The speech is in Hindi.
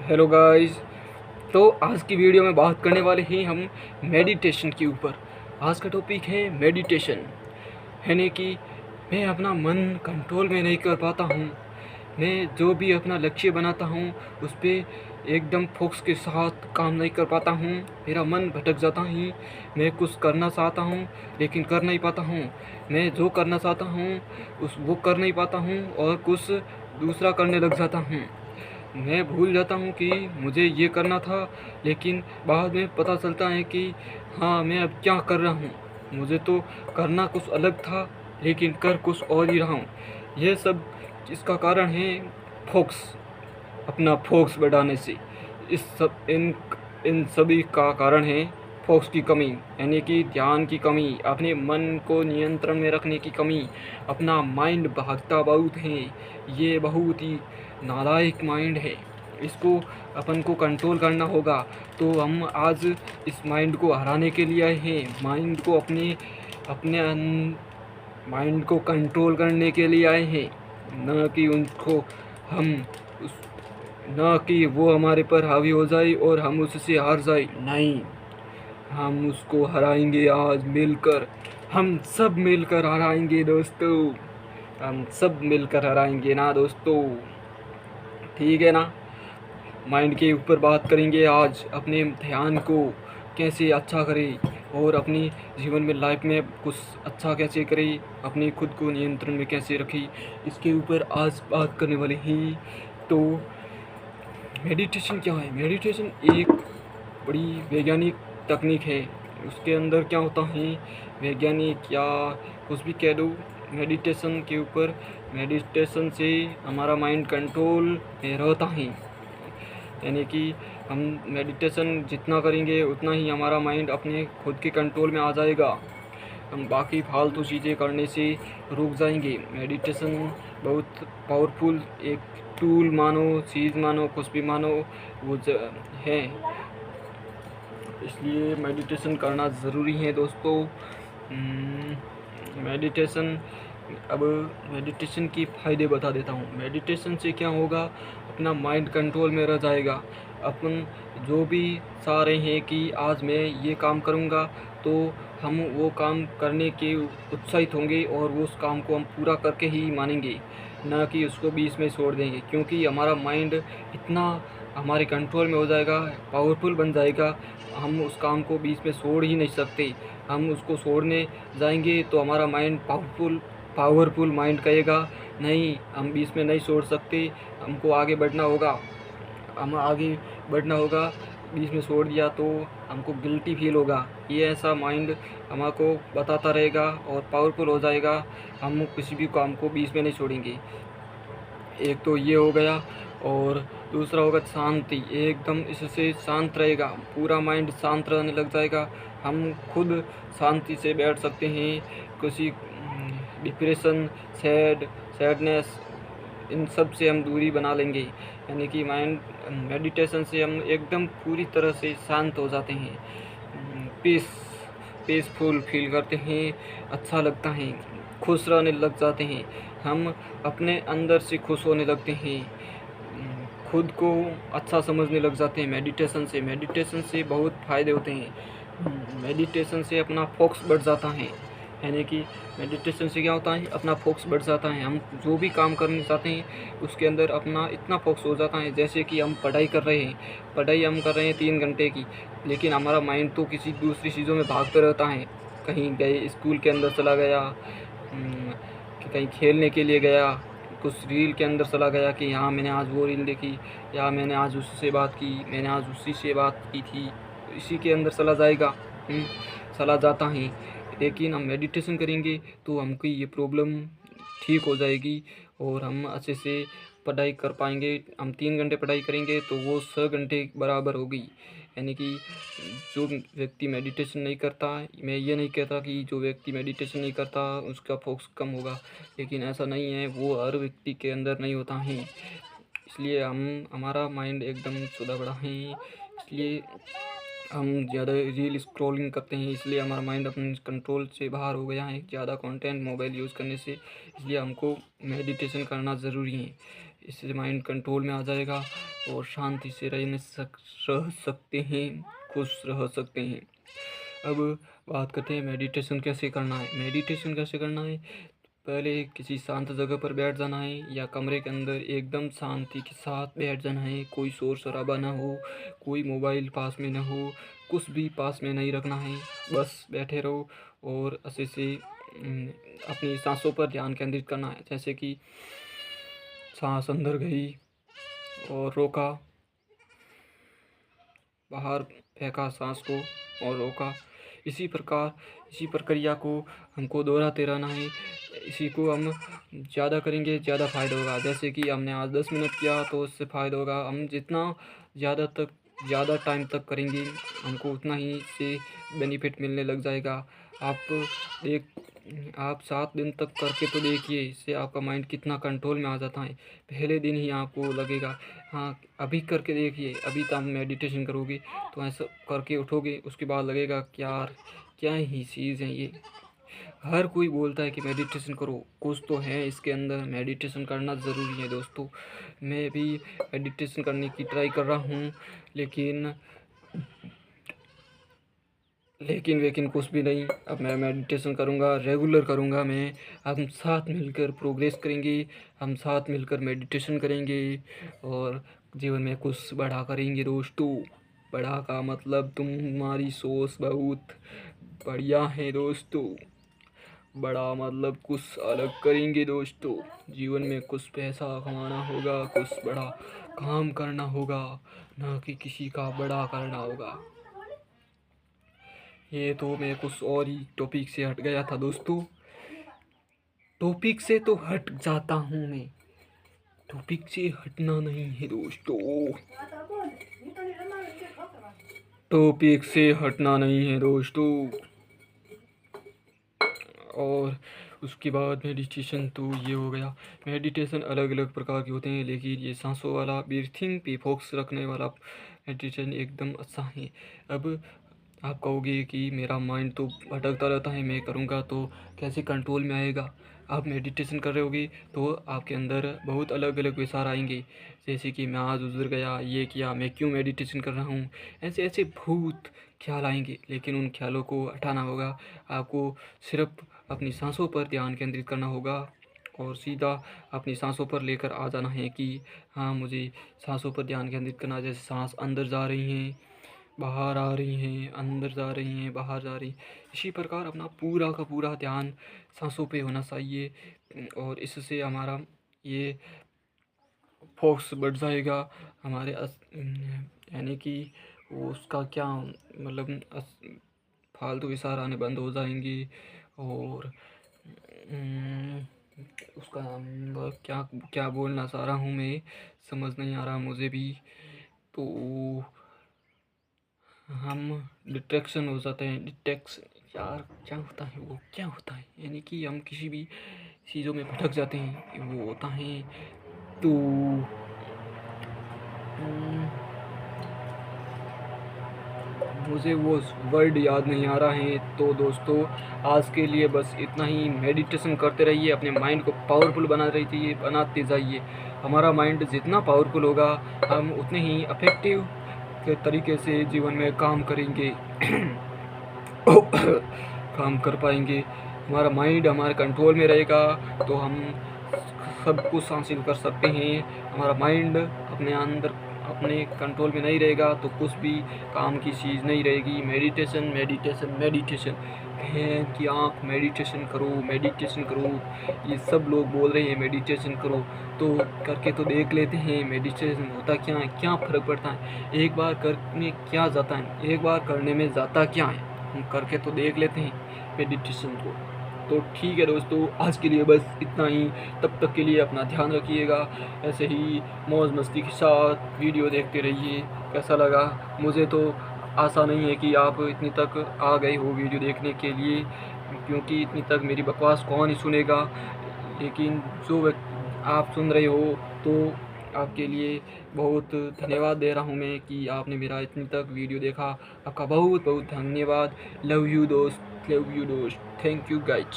Hello guys. तो आज की वीडियो में बात करने वाले हैं हम मेडिटेशन के ऊपर। आज का टॉपिक है मेडिटेशन। यानी कि मैं अपना मन कंट्रोल में नहीं कर पाता हूँ। मैं जो भी अपना लक्ष्य बनाता हूँ उस पर एकदम फोकस के साथ काम नहीं कर पाता हूँ। मेरा मन भटक जाता है। मैं कुछ करना चाहता हूँ लेकिन कर नहीं पाता हूँ। मैं जो करना चाहता हूँ वो कर नहीं पाता हूँ और कुछ दूसरा करने लग जाता हूँ। मैं भूल जाता हूँ कि मुझे ये करना था, लेकिन बाद में पता चलता है कि हाँ, मैं अब क्या कर रहा हूँ। मुझे तो करना कुछ अलग था लेकिन कर कुछ और ही रहा हूँ। यह सब इसका कारण है फोकस, अपना फोकस बढ़ाने से। इस सब इन सभी का कारण है फोकस की कमी, यानी कि ध्यान की कमी, अपने मन को नियंत्रण में रखने की कमी। अपना माइंड भागता बहुत है। ये बहुत ही नालायक माइंड है। इसको अपन को कंट्रोल करना होगा। तो हम आज इस माइंड को हराने के लिए आए हैं। अपने माइंड को कंट्रोल करने के लिए आए हैं, न कि उनको हम उस न कि वो हमारे पर हावी हो जाए और हम उससे हार जाए। नहीं, हम उसको हराएंगे आज मिलकर। हम सब मिलकर हराएंगे दोस्तों। हम सब मिलकर हराएंगे ना दोस्तों। ठीक है ना। माइंड के ऊपर बात करेंगे आज। अपने ध्यान को कैसे अच्छा करें और अपनी जीवन में लाइफ में कुछ अच्छा कैसे करें, अपने खुद को नियंत्रण में कैसे रखें, इसके ऊपर आज बात करने वाले हैं। तो मेडिटेशन क्या है? मेडिटेशन एक बड़ी वैज्ञानिक तकनीक है। उसके अंदर क्या होता है, वैज्ञानिक या कुछ भी कह दो, मेडिटेशन के ऊपर, मेडिटेशन से हमारा माइंड कंट्रोल में रहता है। यानी कि हम मेडिटेशन जितना करेंगे उतना ही हमारा माइंड अपने खुद के कंट्रोल में आ जाएगा। हम बाकी फालतू चीज़ें करने से रुक जाएंगे। मेडिटेशन बहुत पावरफुल एक टूल मानो, चीज़ मानो, कुछ भी मानो, वो है। इसलिए मेडिटेशन करना ज़रूरी है दोस्तों। मेडिटेशन अब मेडिटेशन की फ़ायदे बता देता हूँ। मेडिटेशन से क्या होगा, अपना माइंड कंट्रोल में रह जाएगा। अपन जो भी चाह रहे हैं कि आज मैं ये काम करूँगा, तो हम वो काम करने के उत्साहित होंगे और वो उस काम को हम पूरा करके ही मानेंगे, ना कि उसको बीच में छोड़ देंगे। क्योंकि हमारा माइंड इतना हमारे कंट्रोल में हो जाएगा, पावरफुल बन जाएगा, हम उस काम को बीच में छोड़ ही नहीं सकते। हम उसको छोड़ने जाएंगे तो हमारा माइंड पावरफुल माइंड कहेगा नहीं, हम बीच में नहीं छोड़ सकते, हमको आगे बढ़ना होगा। हम आगे बढ़ना होगा, बीच में छोड़ दिया तो हमको गिल्टी फील होगा। ये ऐसा माइंड हमको बताता रहेगा और पावरफुल हो जाएगा। हम किसी भी काम को बीच में नहीं छोड़ेंगे। एक तो ये हो गया। और दूसरा होगा शांति। एकदम इससे शांत रहेगा, पूरा माइंड शांत रहने लग जाएगा। हम खुद शांति से बैठ सकते हैं। किसी डिप्रेशन, सैडनेस, इन सब से हम दूरी बना लेंगे। यानी कि माइंड मेडिटेशन से हम एकदम पूरी तरह से शांत हो जाते हैं। पीसफुल फील करते हैं, अच्छा लगता है, खुश रहने लग जाते हैं। हम अपने अंदर से खुश होने लगते हैं, खुद को अच्छा समझने लग जाते हैं। मेडिटेशन से बहुत फ़ायदे होते हैं। मेडिटेशन से अपना फोकस बढ़ जाता है। यानी कि मेडिटेशन से क्या होता है, अपना फोकस बढ़ जाता है। हम जो भी काम करना चाहते हैं उसके अंदर अपना इतना फोकस हो जाता है। जैसे कि हम पढ़ाई कर रहे हैं, पढ़ाई हम कर रहे हैं 3 घंटे की, लेकिन हमारा माइंड तो किसी दूसरी चीज़ों में भागता रहता है। कहीं गए, स्कूल के अंदर चला गया, कि कहीं खेलने के लिए गया, कुछ रील के अंदर चला गया कि हाँ मैंने आज वो रील देखी, या मैंने आज उससे बात की, मैंने आज उसी से बात की थी, तो इसी के अंदर चला जाएगा, चला जाता है। लेकिन हम मेडिटेशन करेंगे तो हमको ये प्रॉब्लम ठीक हो जाएगी और हम अच्छे से पढ़ाई कर पाएंगे। हम 3 घंटे पढ़ाई करेंगे तो वो 6 घंटे बराबर होगी। यानी कि जो व्यक्ति मेडिटेशन नहीं करता, मैं ये नहीं कहता कि जो व्यक्ति मेडिटेशन नहीं करता उसका फोकस कम होगा, लेकिन ऐसा नहीं है, वो हर व्यक्ति के अंदर नहीं होता है। इसलिए हमारा माइंड एकदम सुधा बड़ा है। इसलिए हम ज़्यादा रील स्क्रॉलिंग करते हैं, इसलिए हमारा माइंड अपने कंट्रोल से बाहर हो गया है ज़्यादा कंटेंट मोबाइल यूज़ करने से। इसलिए हमको मेडिटेशन करना ज़रूरी है। इससे माइंड कंट्रोल में आ जाएगा और शांति से रह सकते हैं, खुश रह सकते हैं। अब बात करते हैं मेडिटेशन कैसे करना है। मेडिटेशन कैसे करना है, पहले किसी शांत जगह पर बैठ जाना है या कमरे के अंदर एकदम शांति के साथ बैठ जाना है। कोई शोर शराबा ना हो, कोई मोबाइल पास में ना हो, कुछ भी पास में नहीं रखना है। बस बैठे रहो और अच्छे से अपनी सांसों पर ध्यान केंद्रित करना है। जैसे कि सांस अंदर गई और रोका, बाहर फेंका सांस को और रोका। इसी प्रक्रिया को हमको दोहराते रहना है। इसी को हम ज़्यादा करेंगे ज़्यादा फ़ायदा होगा। जैसे कि हमने आज 10 मिनट किया तो उससे फ़ायदा होगा। हम जितना ज़्यादा टाइम तक करेंगे हमको उतना ही इससे बेनिफिट मिलने लग जाएगा। आप 7 दिन तक करके तो देखिए, इससे आपका माइंड कितना कंट्रोल में आ जाता है। पहले दिन ही आपको लगेगा, हाँ अभी करके देखिए, अभी तो हम मेडिटेशन करोगे तो ऐसा करके उठोगे, उसके बाद लगेगा कि यार क्या ही चीज़ है ये। हर कोई बोलता है कि मेडिटेशन करो, कुछ तो है इसके अंदर। मेडिटेशन करना ज़रूरी है दोस्तों। मैं भी मेडिटेशन करने की ट्राई कर रहा हूँ, लेकिन कुछ भी नहीं। अब मैं मेडिटेशन करूँगा, रेगुलर करूँगा मैं। हम साथ मिलकर प्रोग्रेस करेंगे, हम साथ मिलकर मेडिटेशन करेंगे और जीवन में कुछ बड़ा करेंगे दोस्तों। बड़ा का मतलब तुम्हारी सोच बहुत बढ़िया है दोस्तों। बड़ा मतलब कुछ अलग करेंगे दोस्तों। जीवन में कुछ पैसा कमाना होगा, कुछ बड़ा काम करना होगा, ना कि किसी का बड़ा करना होगा। ये तो मैं कुछ और ही टॉपिक से हट गया था दोस्तों। टॉपिक से तो हट जाता हूँ मैं, टॉपिक से हटना नहीं है दोस्तों। टॉपिक से हटना नहीं है दोस्तों। और उसके बाद मेडिटेशन तो ये हो गया। मेडिटेशन अलग अलग प्रकार के होते हैं, लेकिन ये सांसों वाला, ब्रीथिंग पे फोकस रखने वाला मेडिटेशन एकदम अच्छा है। अब आप कहोगे कि मेरा माइंड तो भटकता रहता है, मैं करूँगा तो कैसे कंट्रोल में आएगा। आप मेडिटेशन कर रहे होगे तो आपके अंदर बहुत अलग अलग विचार आएंगे, जैसे कि मैं आज उधर गया, ये किया, मैं क्यों मेडिटेशन कर रहा हूँ, ऐसे ऐसे बहुत ख्याल आएंगे। लेकिन उन ख्यालों को हटाना होगा। आपको सिर्फ अपनी सांसों पर ध्यान केंद्रित करना होगा और सीधा अपनी सांसों पर लेकर आ जाना है कि हाँ मुझे सांसों पर ध्यान केंद्रित करना। जैसे सांस अंदर जा रही हैं, बाहर आ रही हैं, अंदर जा रही हैं, बाहर जा रही। इसी प्रकार अपना पूरा का पूरा ध्यान सांसों पे होना चाहिए और इससे हमारा ये फोकस बढ़ जाएगा। हमारे यानी कि उसका क्या मतलब फालतू विचार आने बंद हो जाएंगे और उसका क्या क्या बोलना चाह रहा हूँ मैं, समझ नहीं आ रहा मुझे भी। तो हम डिस्ट्रैक्शन हो जाते हैं। यार क्या होता है वो, क्या होता है, यानी कि हम किसी भी चीज़ों में भटक जाते हैं, वो होता है। तो मुझे वो वर्ड याद नहीं आ रहा है। तो दोस्तों आज के लिए बस इतना ही। मेडिटेशन करते रहिए, अपने माइंड को पावरफुल बनाते जाइए। हमारा माइंड जितना पावरफुल होगा, हम उतने ही इफेक्टिव के तरीके से जीवन में काम करेंगे काम कर पाएंगे। हमारा माइंड हमारे कंट्रोल में रहेगा तो हम सब कुछ हासिल कर सकते हैं। हमारा माइंड अपने अंदर अपने कंट्रोल में नहीं रहेगा तो कुछ भी काम की चीज़ नहीं रहेगी। मेडिटेशन मेडिटेशन मेडिटेशन है कि आप मेडिटेशन करो, ये सब लोग बोल रहे हैं मेडिटेशन करो, तो करके तो देख लेते हैं मेडिटेशन होता क्या है, क्या फ़र्क पड़ता है। एक बार करने क्या जाता है, एक बार करने में जाता क्या है, हम करके तो देख लेते हैं मेडिटेशन को। तो ठीक है दोस्तों, आज के लिए बस इतना ही। तब तक के लिए अपना ध्यान रखिएगा। ऐसे ही मौज मस्ती के साथ वीडियो देखते रहिए। कैसा लगा, मुझे तो आशा नहीं है कि आप इतनी तक आ गए हो वीडियो देखने के लिए, क्योंकि इतनी तक मेरी बकवास कौन ही सुनेगा। लेकिन जो आप सुन रहे हो तो आपके लिए बहुत धन्यवाद दे रहा हूँ मैं कि आपने मेरा इतनी तक वीडियो देखा। आपका बहुत बहुत धन्यवाद। लव यू दोस्त, थैंक यू गाइज।